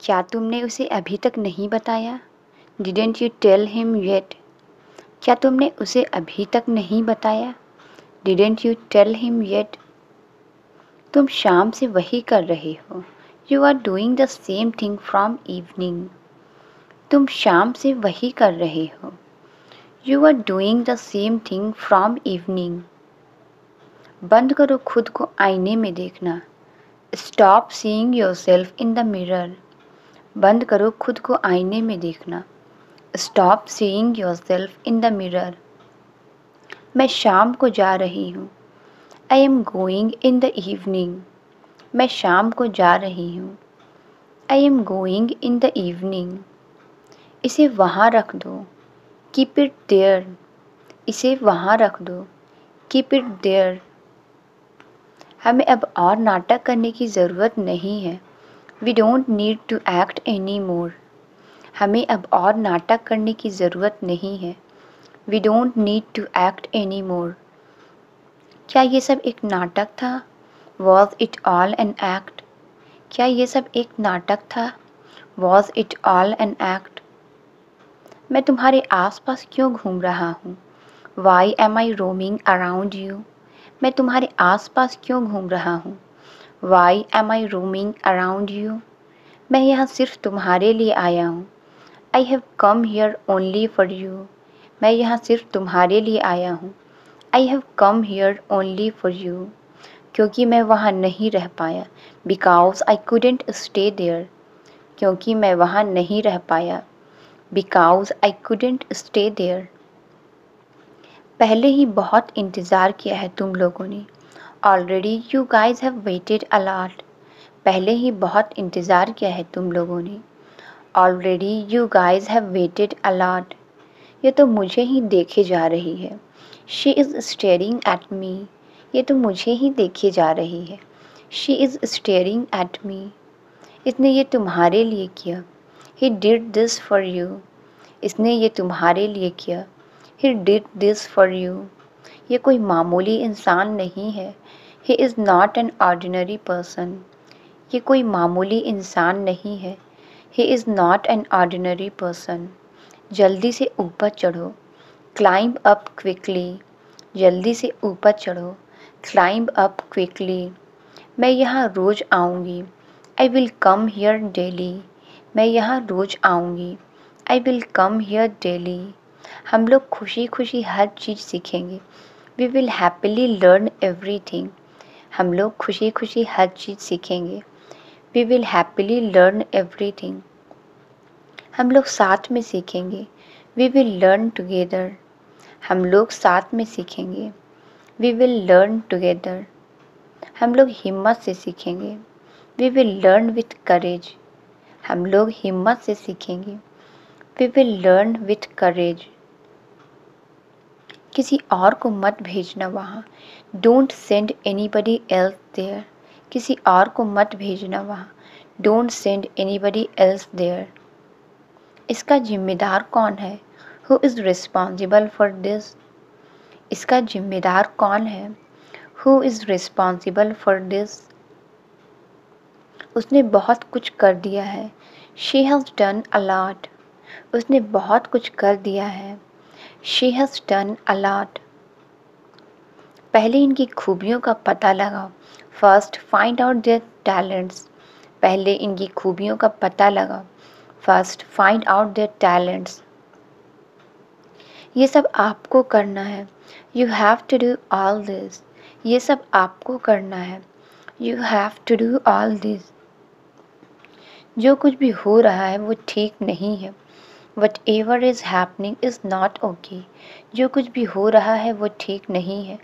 क्या तुमने उसे अभी तक नहीं बताया? Didn't you tell him yet? क्या तुमने उसे अभी तक नहीं बताया? Didn't you tell him yet? तुम शाम से वही कर रहे हो। You are doing the same thing from evening. तुम शाम से वही कर रहे हो। You are doing the same thing from evening. बंद करो खुद को आईने में देखना। Stop seeing yourself in the mirror. बंद करो खुद को आईने में देखना। Stop seeing yourself in the mirror. मैं शाम को जा रही हूँ। I am going in the evening. मैं शाम को जा रही हूँ। I am going in the evening. इसे वहाँ रख दो। Keep it there. इसे वहाँ रख दो। Keep it there. हमें अब और नाटक करने की ज़रूरत नहीं है। We don't need to act anymore. हमें अब और नाटक करने की ज़रूरत नहीं है। We don't need to act anymore. क्या ये सब एक नाटक था? Was it all an act? क्या ये सब एक नाटक था? Was it all an act? मैं तुम्हारे आसपास क्यों घूम रहा हूँ? Why am I roaming around you? मैं तुम्हारे आसपास क्यों घूम रहा हूँ? Why am I roaming around you? मैं यहाँ सिर्फ तुम्हारे लिए आया हूँ। I have come here only for you. मैं यहाँ सिर्फ तुम्हारे लिए आया हूँ। I have come here only for you. क्योंकि मैं वहाँ नहीं रह पाया। Because I couldn't stay there. क्योंकि मैं वहाँ नहीं रह पाया। Because I couldn't stay there. पहले ही बहुत इंतज़ार किया है तुम लोगों ने। Already you guys have waited a lot. पहले ही बहुत इंतज़ार किया है तुम लोगों ने। Already you guys have waited a lot. ये तो मुझे ही देखे जा रही है। She is staring at me. ये तो मुझे ही देखे जा रही है। She is staring at me. इसने ये तुम्हारे लिए किया। He did this for you. इसने ये तुम्हारे लिए किया। He did this for you. ये कोई मामूली इंसान नहीं है। He is not an ordinary person. ये कोई मामूली इंसान नहीं है। He is not an ordinary person. जल्दी से ऊपर चढ़ो। Climb up quickly. जल्दी से ऊपर चढ़ो। Climb up quickly. मैं यहाँ रोज़ आऊँगी। I will come here daily. मैं यहाँ रोज़ आऊँगी। I will come here daily. हम लोग खुशी खुशी हर चीज़ सीखेंगे। We will happily learn everything. हम लोग खुशी खुशी हर चीज़ सीखेंगे। We will happily learn everything. हम लोग साथ में सीखेंगे। We will learn together. हम लोग साथ में सीखेंगे। We will learn together. हम लोग हिम्मत से सीखेंगे। We will learn with courage. हम लोग हिम्मत से सीखेंगे। We will learn with courage. किसी और को मत भेजना वहाँ। Don't send anybody else there. किसी और को मत भेजना वहाँ। Don't send anybody else there. इसका जिम्मेदार कौन है? Who is responsible for this? इसका जिम्मेदार कौन है? Who is responsible for this? उसने बहुत कुछ कर दिया है। She has done a lot. उसने बहुत कुछ कर दिया है। She has done a lot. पहले इनकी खूबियों का पता लगाओ। First find out their talents. पहले इनकी खूबियों का पता लगाओ। First find out their talents. ये सब आपको करना है। You have to do all this. ये सब आपको करना है। You have to do all this. जो कुछ भी हो रहा है वो ठीक नहीं है। Whatever is happening is not okay. जो कुछ भी हो रहा है वो ठीक नहीं है।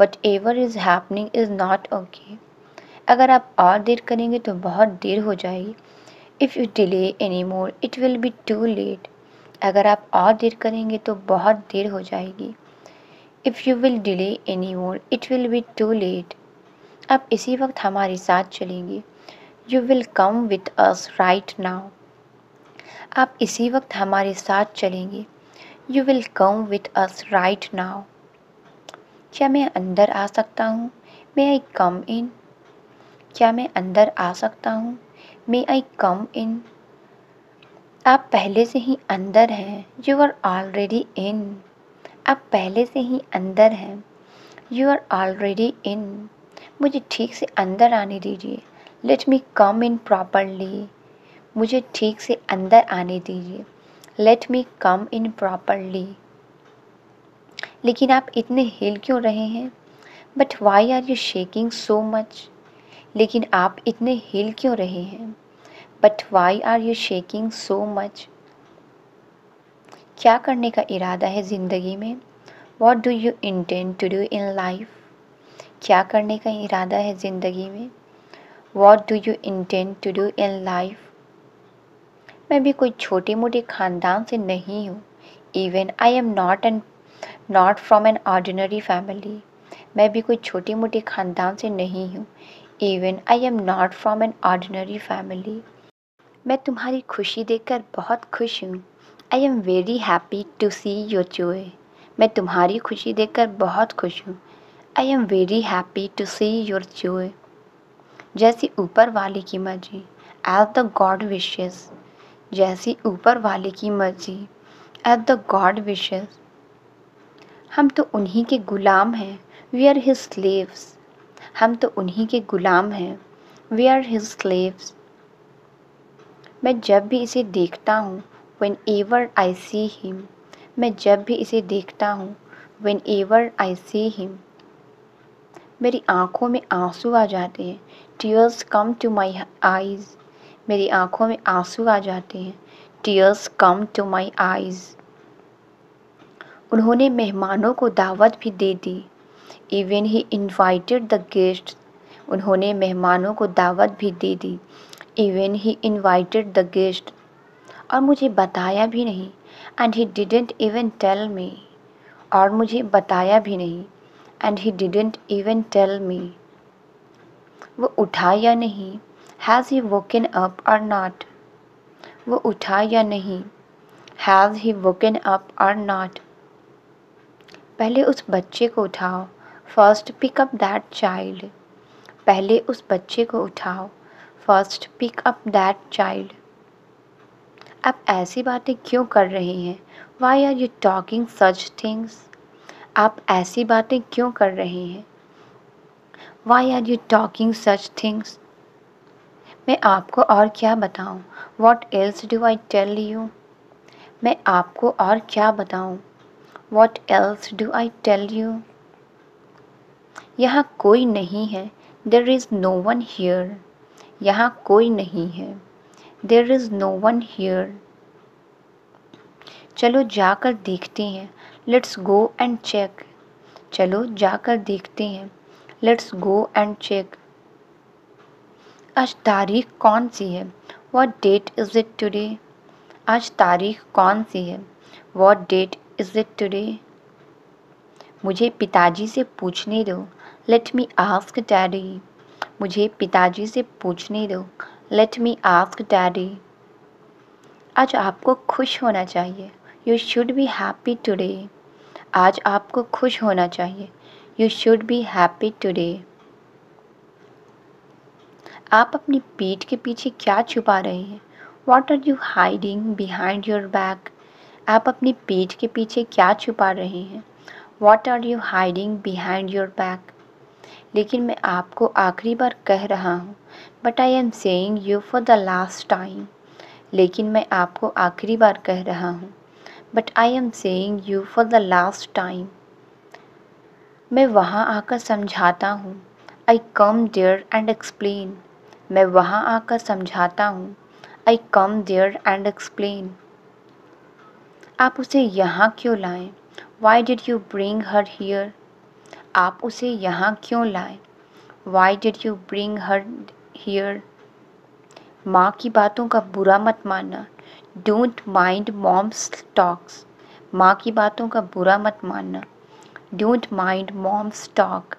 Whatever is happening is not okay. अगर आप और देर करेंगे तो बहुत देर हो जाएगी। If you delay anymore, it will be too late. अगर आप और देर करेंगे तो बहुत देर हो जाएगी। If you will delay anymore, it will be too late. आप इसी वक्त हमारे साथ चलेंगे। You will come with us right now. आप इसी वक्त हमारे साथ चलेंगे। You will come with us right now. क्या मैं अंदर आ सकता हूँ? May I come in? क्या मैं अंदर आ सकता हूँ? May I come in? आप पहले से ही अंदर हैं, यू आर ऑलरेडी इन। आप पहले से ही अंदर हैं, यू आर ऑलरेडी इन। मुझे ठीक से अंदर आने दीजिए, लेट मी कम इन प्रॉपरली। मुझे ठीक से अंदर आने दीजिए, लेट मी कम इन प्रॉपरली। लेकिन आप इतने हिल क्यों रहे हैं? But why are you shaking so much? लेकिन आप इतने हिल क्यों रहे हैं? But why are you shaking so much? क्या करने का इरादा है ज़िंदगी में? What do you intend to do in life? क्या करने का इरादा है ज़िंदगी में? What do you intend to do in life? मैं भी कोई छोटे मोटे ख़ानदान से नहीं हूँ। Even I am not from an ordinary family. मैं भी कोई छोटे मोटे ख़ानदान से नहीं हूँ। Even I am not from an ordinary family. मैं तुम्हारी खुशी देखकर बहुत खुश हूँ। I am very happy to see your joy. मैं तुम्हारी खुशी देखकर बहुत खुश हूँ। I am very happy to see your joy. जैसी ऊपर वाले की मर्जी, एज द गॉड विशेस। जैसी ऊपर वाले की मर्जी, एज द गॉड विशेस। हम तो उन्हीं के गुलाम हैं, वी आर हिज स्लेव्स। हम तो उन्हीं के गुलाम हैं, वी आर हिज स्लेव्स। मैं जब भी इसे देखता हूँ, whenever I see him. मैं जब भी इसे देखता हूँ, whenever I see him. मेरी आँखों में आंसू आ जाते हैं, tears come to my eyes. मेरी आँखों में आंसू आ जाते हैं, tears come to my eyes. उन्होंने मेहमानों को दावत भी दे दी, even he invited the guest. उन्होंने मेहमानों को दावत भी दे दी, even he invited the guest. और मुझे बताया भी नहीं, and he didn't even tell me. और मुझे बताया भी नहीं, and he didn't even tell me. वो उठा या नहीं, has he woken up or not. वो उठा या नहीं, has he woken up or not. पहले उस बच्चे को उठाओ, first pick up that child. पहले उस बच्चे को उठाओ, first pick up that child. आप ऐसी बातें क्यों कर रहे हैं? Why are you talking such things? आप ऐसी बातें क्यों कर रहे हैं? Why are you talking such things? मैं आपको और क्या बताऊं? What else do I tell you? मैं आपको और क्या बताऊं? What else do I tell you? यहाँ कोई नहीं है, there is no one here. यहाँ कोई नहीं है, there is no one here. चलो जाकर देखते हैं, लेट्स गो एंड चेक। चलो जाकर देखते हैं, लेट्स गो एंड चेक। आज तारीख कौन सी है? What that is it today? आज तारीख कौन सी है? What that is it today? मुझे पिताजी से पूछने दो, लेट मी आस्क डैडी। मुझे पिताजी से पूछने दो, लेट मी आस्क डैडी। आज आपको खुश होना चाहिए, you should be happy today. आज आपको खुश होना चाहिए, you should be happy today. आप अपनी पीठ के पीछे क्या छुपा रहे हैं? What are you hiding behind your back? आप अपनी पीठ के पीछे क्या छुपा रहे हैं? What are you hiding behind your back? लेकिन मैं आपको आखिरी बार कह रहा हूँ, but I am saying you for the last time. लेकिन मैं आपको आखिरी बार कह रहा हूँ, but I am saying you for the last time. मैं वहाँ आकर समझाता हूँ, आई कम देयर एंड एक्सप्लेन। मैं वहाँ आकर समझाता हूँ, आई कम देयर एंड एक्सप्लेन। आप उसे यहाँ क्यों लाएं? Why did you bring her here? आप उसे यहाँ क्यों लाएं? Why did you bring her here? माँ की बातों का बुरा मत मानना, डोंट माइंड मॉम्स टॉक्स। माँ की बातों का बुरा मत मानना, डोंट माइंड मॉम्स टॉक।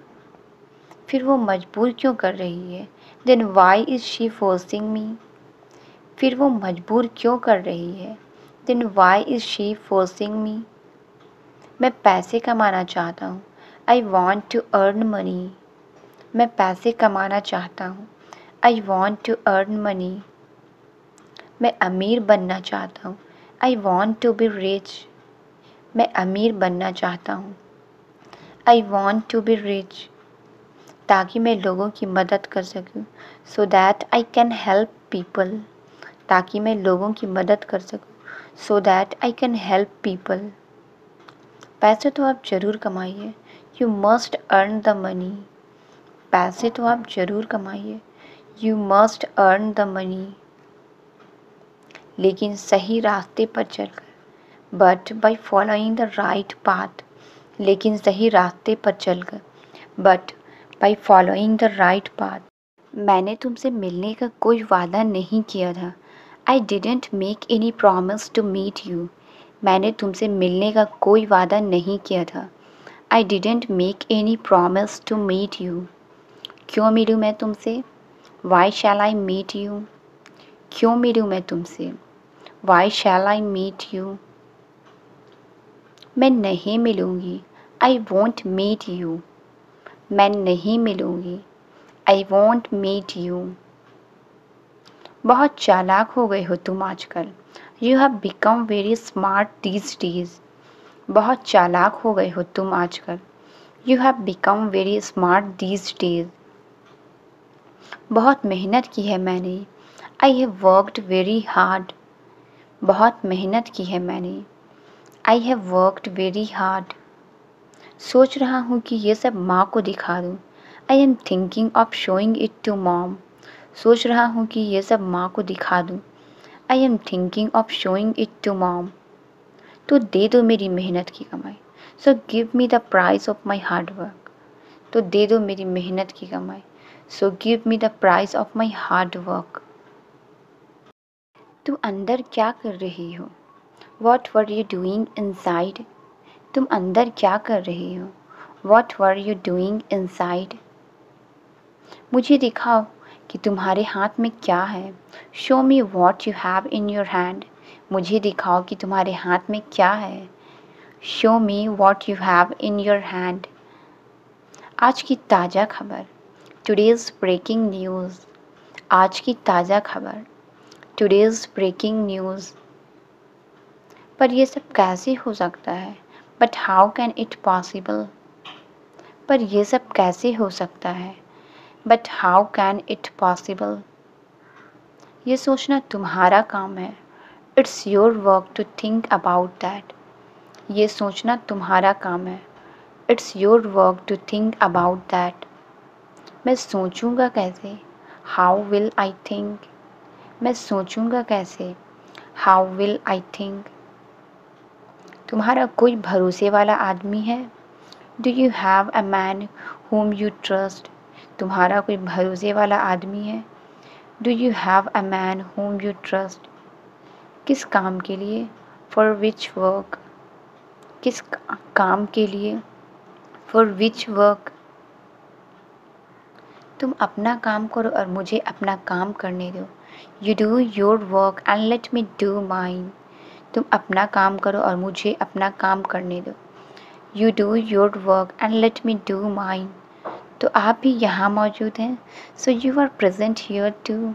फिर वो मजबूर क्यों कर रही है? Then why is she forcing me? फिर वो मजबूर क्यों कर रही है? Then why is she forcing me? मैं पैसे कमाना चाहता हूँ, I want to earn money. मैं पैसे कमाना चाहता हूँ, I want to earn money. मैं अमीर बनना चाहता हूँ। I want to be rich. मैं अमीर बनना चाहता हूँ। I want to be rich, ताकि मैं लोगों की मदद कर सकूँ। So that I can help people, ताकि मैं लोगों की मदद कर सकूँ। So that I can help people. पैसे तो आप ज़रूर कमाइए। You must earn the money. पैसे तो आप ज़रूर कमाइए। You must earn the money. लेकिन सही रास्ते पर चलकर, but by following the right path. लेकिन सही रास्ते पर चलकर, but by following the right path. मैंने तुमसे मिलने का कोई वादा नहीं किया था। I didn't make any promise to meet you. मैंने तुमसे मिलने का कोई वादा नहीं किया था। I didn't make any promise to meet you. क्यों मिलूँ मैं तुमसे? Why shall I meet you. क्यों मिलूँ मैं तुमसे? Why shall I meet you. मैं नहीं मिलूँगी। I won't meet you. मैं नहीं मिलूँगी। I won't meet you. बहुत चालाक हो गए हो तुम आजकल। You have become very smart these days. बहुत चालाक हो गए हो तुम आजकल। You have become very smart these days. बहुत मेहनत की है मैंने। I have worked very hard. बहुत मेहनत की है मैंने। I have worked very hard. सोच रहा हूँ कि ये सब माँ को दिखा दूँ। I am thinking of showing it to mom. सोच रहा हूँ कि ये सब माँ को दिखा दूँ। I am thinking of showing it to mom. तो दे दो मेरी मेहनत की कमाई। So give me the price of my hard work. तो दे दो मेरी मेहनत की कमाई। So give me the price of my hard work. तुम अंदर क्या कर रही हो? What were you doing inside? तुम अंदर क्या कर रही हो? What were you doing inside? मुझे दिखाओ कि तुम्हारे हाथ में क्या है। Show me what you have in your hand. मुझे दिखाओ कि तुम्हारे हाथ में क्या है। Show me what you have in your hand. आज की ताज़ा खबर। Today's breaking news. आज की ताज़ा खबर। Today's breaking news. पर यह सब कैसे हो सकता है? But how can it possible? पर यह सब कैसे हो सकता है? But how can it possible? ये सोचना तुम्हारा काम है। It's your work to think about that. ये सोचना तुम्हारा काम है। It's your work to think about that. मैं सोचूंगा कैसे? How will I think? मैं सोचूंगा कैसे? How will I think? तुम्हारा कोई भरोसे वाला आदमी है? Do you have a man whom you trust? तुम्हारा कोई भरोसे वाला आदमी है? Do you have a man whom you trust? किस काम के लिए? For which work? किस काम के लिए? For which work? तुम अपना काम करो और मुझे अपना काम करने दो। You do your work and let me do mine. तुम अपना काम करो और मुझे अपना काम करने दो। You do your work and let me do mine. तो आप भी यहाँ मौजूद हैं। So you are present here too.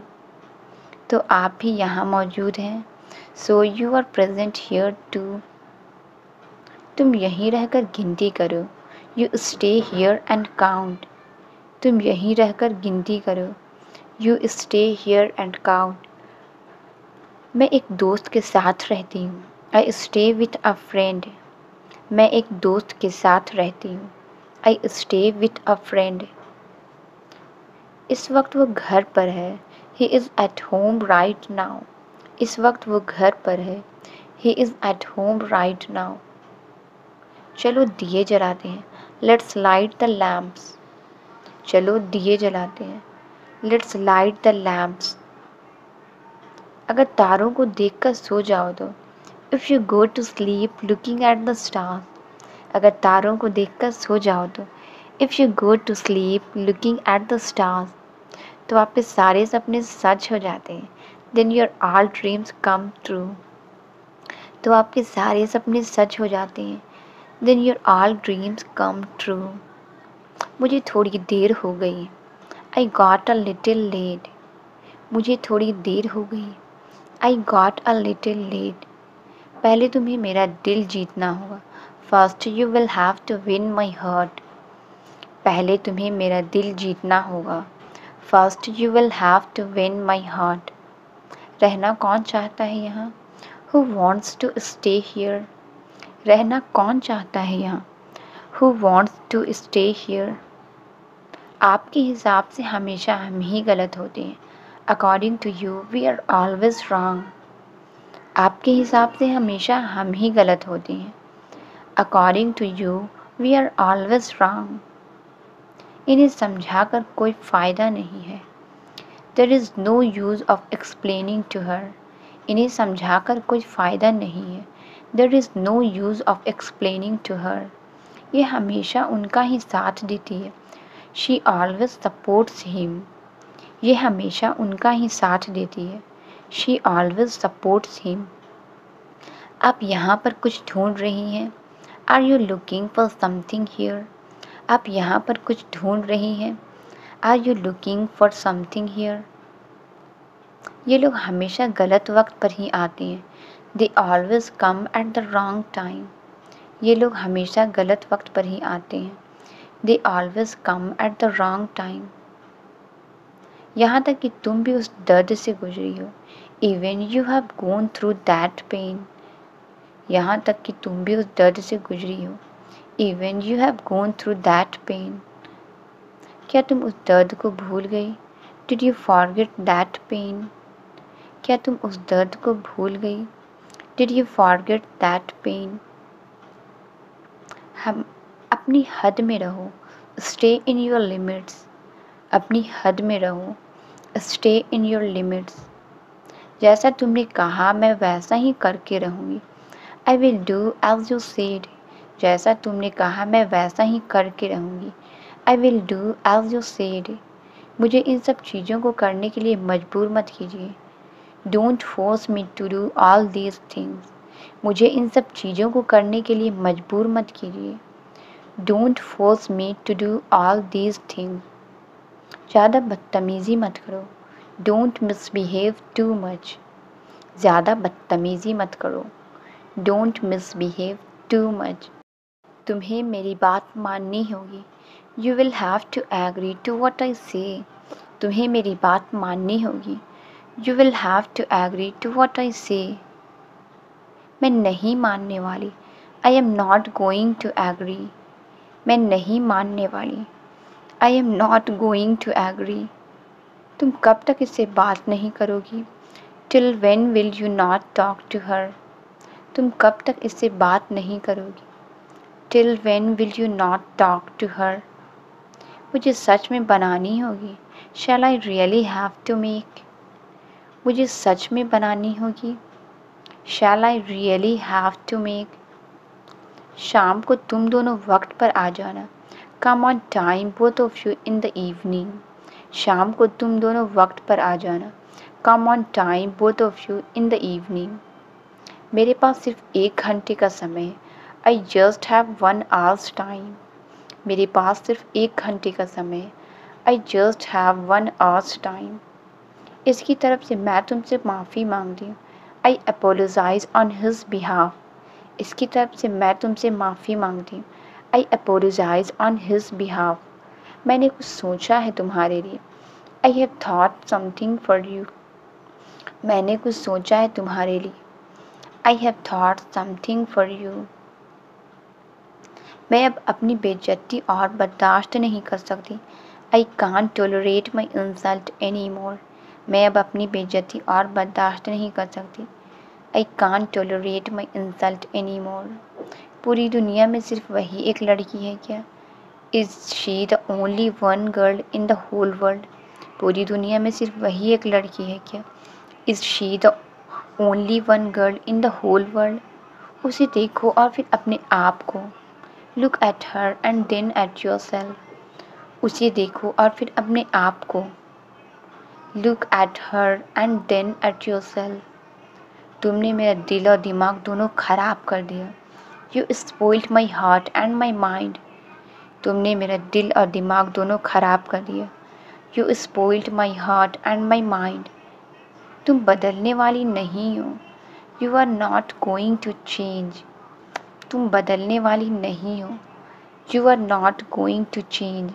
तो आप भी यहाँ मौजूद हैं। So you are present here too. तुम यहीं रहकर गिनती करो। You stay here and count. तुम यहीं रहकर गिनती करो। You stay here and count. मैं एक दोस्त के साथ रहती हूँ। I stay with a friend. मैं एक दोस्त के साथ रहती हूँ। I stay with a friend. इस वक्त वो घर पर है। He is at home right now. इस वक्त वो घर पर है। He is at home right now. चलो दिए जलाते हैं। Let's light the lamps. चलो दिए जलाते हैं। Let's light the lamps. अगर तारों को देखकर सो जाओ तो, if you go to sleep looking at the stars. अगर तारों को देखकर सो जाओ तो, if you go to sleep looking at the stars, तो आपके सारे सपने सच हो जाते हैं। Then your all dreams come true. तो आपके सारे सपने सच हो जाते हैं। Then your all dreams come true. मुझे थोड़ी देर हो गई। I got a little late. मुझे थोड़ी देर हो गई। I got a little late. पहले तुम्हें मेरा दिल जीतना होगा. First you will have to win my heart. पहले तुम्हें मेरा दिल जीतना होगा. First you will have to win my heart. रहना कौन चाहता है यहाँ? Who wants to stay here? रहना कौन चाहता है यहाँ? Who wants to stay here? आपके हिसाब से हमेशा हम ही गलत होते हैं. According to you, we are always wrong. आपके हिसाब से हमेशा हम ही गलत होते हैं. According to you, we are always wrong. इन्हें समझाकर कोई फ़ायदा नहीं है. There is no use of explaining to her. इन्हें समझाकर कोई फ़ायदा नहीं है. There is no use of explaining to her. ये हमेशा उनका ही साथ देती है. She always supports him. ये हमेशा उनका ही साथ देती है. She always supports him. आप यहाँ पर कुछ ढूंढ रही हैं. Are you looking for something here? आप यहाँ पर कुछ ढूंढ रही हैं. Are you looking for something here? ये लोग हमेशा गलत वक्त पर ही आते हैं. They always come at the wrong time. ये लोग हमेशा गलत वक्त पर ही आते हैं. They always come at the wrong time. यहाँ तक कि तुम भी उस दर्द से गुजरी हो. Even you have gone through that pain. यहाँ तक कि तुम भी उस दर्द से गुजरी हो. Even you have gone through that pain. क्या तुम उस दर्द को भूल गई? Did you forget that pain? क्या तुम उस दर्द को भूल गई? Did you forget that pain? हम अपनी हद में रहो. Stay in your limits. अपनी हद में रहो. Stay in your limits. जैसा तुमने कहा मैं वैसा ही करके रहूँगी. I will do as you said. जैसा तुमने कहा मैं वैसा ही करके रहूँगी. I will do as you said. मुझे इन सब चीज़ों को करने के लिए मजबूर मत कीजिए. Don't force me to do all these things. मुझे इन सब चीज़ों को करने के लिए मजबूर मत कीजिए. Don't force me to do all these things. ज़्यादा बदतमीज़ी मत करो. Don't misbehave too much. ज़्यादा बदतमीज़ी मत करो. Don't misbehave too much. तुम्हें मेरी बात माननी होगी. You will have to agree to what I say. तुम्हें मेरी बात माननी होगी. You will have to agree to what I say. मैं नहीं मानने वाली. I am not going to agree. मैं नहीं मानने वाली. I am not going to agree. तुम कब तक इससे बात नहीं करोगी? Till when will you not talk to her? तुम कब तक इससे बात नहीं करोगी? Till when will you not talk to her? मुझे सच में बनानी होगी. Shall I really have to make? मुझे सच में बनानी होगी. Shall I really have to make? शाम को तुम दोनों वक्त पर आ जाना. Come on time both of you in the evening. शाम को तुम दोनों वक्त पर आ जाना. Come on time both of you in the evening. मेरे पास सिर्फ 1 घंटे का समय है. I just have 1 hour's time. मेरे पास सिर्फ 1 घंटे का समय है. I just have 1 hour's time. इसकी तरफ से मैं तुमसे माफ़ी मांगती हूँ. I apologize on his behalf. इसकी तरफ से मैं तुमसे माफ़ी मांगती हूँ. I apologize on his behalf. मैंने कुछ सोचा है तुम्हारे लिए. I have thought something for you. मैंने कुछ सोचा है तुम्हारे लिए. I have thought something for you. मैं अब अपनी बेइज्जती और बर्दाश्त नहीं कर सकती. I can't tolerate my insult anymore. मैं अब अपनी बेइज्जती और बर्दाश्त नहीं कर सकती. I can't tolerate my insult anymore. पूरी दुनिया में सिर्फ वही एक लड़की है क्या? Is she the only one girl in the whole world? पूरी दुनिया में सिर्फ वही एक लड़की है क्या? Is she the only one girl in the whole world? उसे देखो और फिर अपने आप को. Look at her and then at yourself. उसे देखो और फिर अपने आप को. Look at her and then at yourself. तुमने मेरा दिल और दिमाग दोनों खराब कर दिया. You spoiled my heart and my mind. तुमने मेरा दिल और दिमाग दोनों खराब कर दिया. You spoiled my heart and my mind. तुम बदलने वाली नहीं हो। You are not going to change. तुम बदलने वाली नहीं हो। You are not going to change.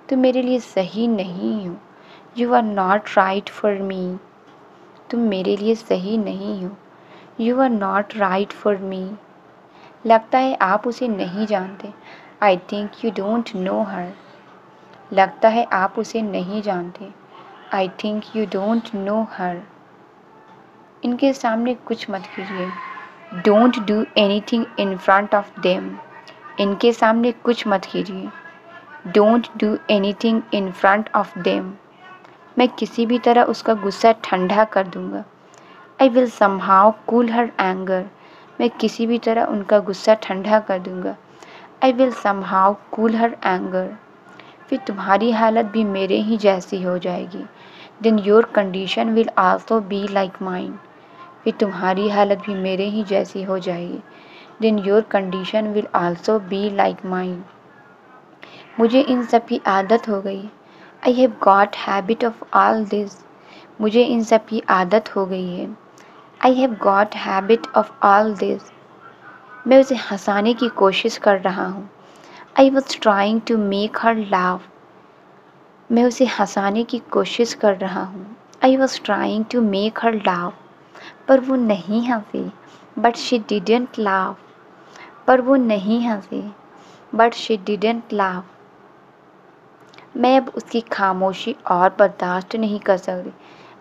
तुम मेरे लिए सही नहीं हो। You are not right for me. तुम मेरे लिए सही नहीं हो। You are not right for me. लगता है आप उसे नहीं जानते। I think you don't know her. लगता है आप उसे नहीं जानते। I think you don't know her. इनके सामने कुछ मत कीजिए। Don't do anything in front of them. इनके सामने कुछ मत कीजिए। Don't do anything in front of them. मैं किसी भी तरह उसका गुस्सा ठंडा कर दूंगा। I will somehow cool her anger. मैं किसी भी तरह उनका गुस्सा ठंडा कर दूंगा। I will somehow cool her anger. फिर तुम्हारी हालत भी मेरे ही जैसी हो जाएगी। Then your condition will also be like mine. फिर तुम्हारी हालत भी मेरे ही जैसी हो जाएगी। Then your condition will also be like mine. मुझे इन सब की आदत हो गई। I have got habit of all this. मुझे इन सब की आदत हो गई है। I have got habit of all this. मैं उसे हंसाने की कोशिश कर रहा हूँ। I was trying to make her laugh. मैं उसे हंसाने की कोशिश कर रहा हूँ। I was trying to make her laugh. पर वो नहीं हंसी। But she didn't laugh. पर वो नहीं हंसी। But she didn't laugh. मैं अब उसकी खामोशी और बर्दाश्त नहीं कर सकती।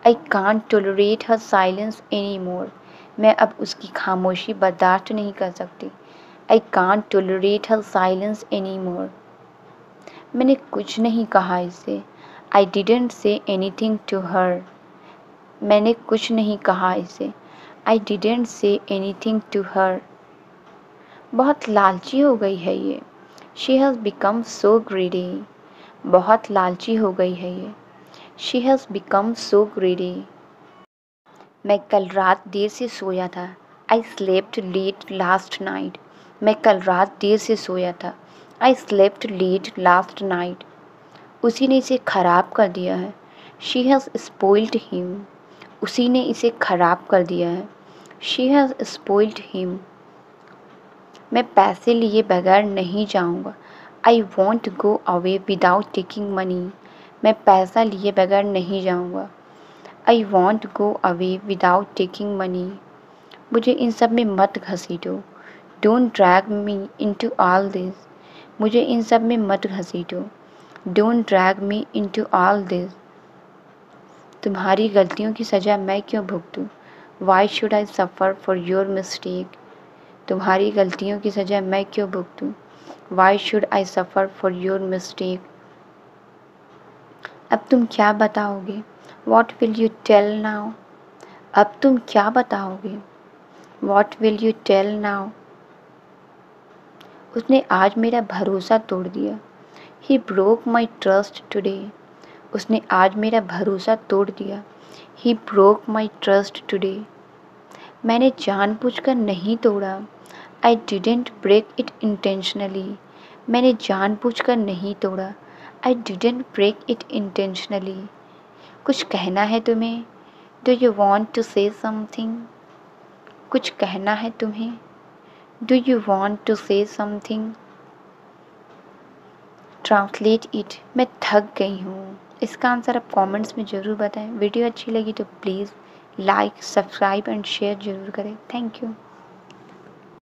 I can't tolerate her silence any more. मैं अब उसकी खामोशी बर्दाश्त नहीं कर सकती। I can't tolerate her silence any more. मैंने कुछ नहीं कहा इसे। I didn't say anything to her. मैंने कुछ नहीं कहा इसे। I didn't say anything to her. बहुत लालची हो गई है ये। She has become so greedy. बहुत लालची हो गई है ये। She has become so greedy. मैं कल रात देर से सोया था। I slept late last night. मैं कल रात देर से सोया था। I slept late last night. उसी ने इसे खराब कर दिया है। She has spoiled him. उसी ने इसे खराब कर दिया है। She has spoiled him. मैं पैसे लिए बगैर नहीं जाऊंगा। I won't go away without taking money. मैं पैसा लिए बगैर नहीं जाऊंगा। I won't go away without taking money. मुझे इन सब में मत घसीटो। Don't drag me into all this. मुझे इन सब में मत घसीटो। Don't drag me into all this. तुम्हारी गलतियों की सज़ा मैं क्यों भुगतूँ? Why should I suffer for your mistake. तुम्हारी गलतियों की सज़ा मैं क्यों भुगतूँ? Why should I suffer for your mistake. अब तुम क्या बताओगे? What will you tell now? अब तुम क्या बताओगे? What will you tell now? उसने आज मेरा भरोसा तोड़ दिया। He broke my trust today. उसने आज मेरा भरोसा तोड़ दिया। He broke my trust today. मैंने जानबूझकर नहीं तोड़ा। I didn't break it intentionally. मैंने जानबूझकर नहीं तोड़ा। I didn't break it intentionally. कुछ कहना है तुम्हें? Do you want to say something? कुछ कहना है तुम्हें? Do you want to say something? Translate it. मैं थक गई हूँ। इसका आंसर आप कमेंट्स में ज़रूर बताएं। वीडियो अच्छी लगी तो please like, subscribe and share ज़रूर करें। Thank you.